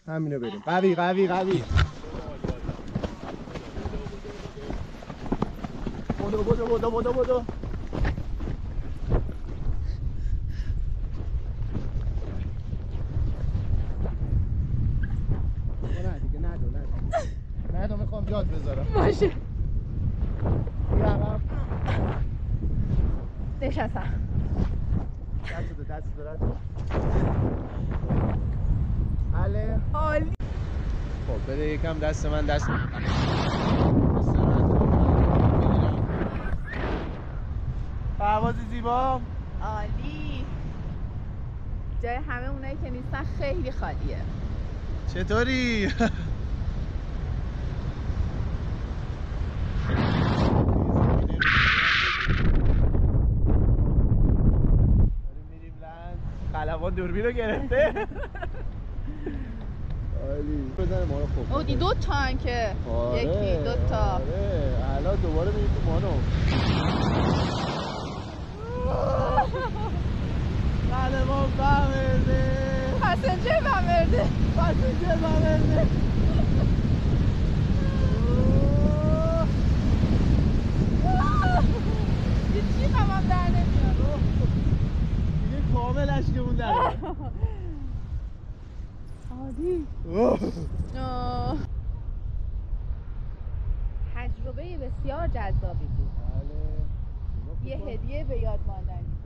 همینو بریم. قوی قوی قوی. بدو بدو بدو بدو بدو. نه دیگه ندو میخوام یاد بذارم. باشه بیارم. نشستم. دست دارد. حله. عالی. خب بده یکم دست من دست. پرواز زیبا. عالی. جای همه اونایی که نیستن خیلی خالیه. چطوری؟ میریم لند. خلبان دوربین رو گرفته. عالی. بزنه ما رو خوب. اودی دو تا که یکی دو تا. آره. الان دوباره میریم تو مانو. خلبان بمرده. پسنجر بمرده. پسنجر بمرده. یه چی قمم در نمیاد. دیگه کامل اشکمون در عالی. تجربه بسیار جذابی بود. بله. یه هدیه به یاد ماندنی.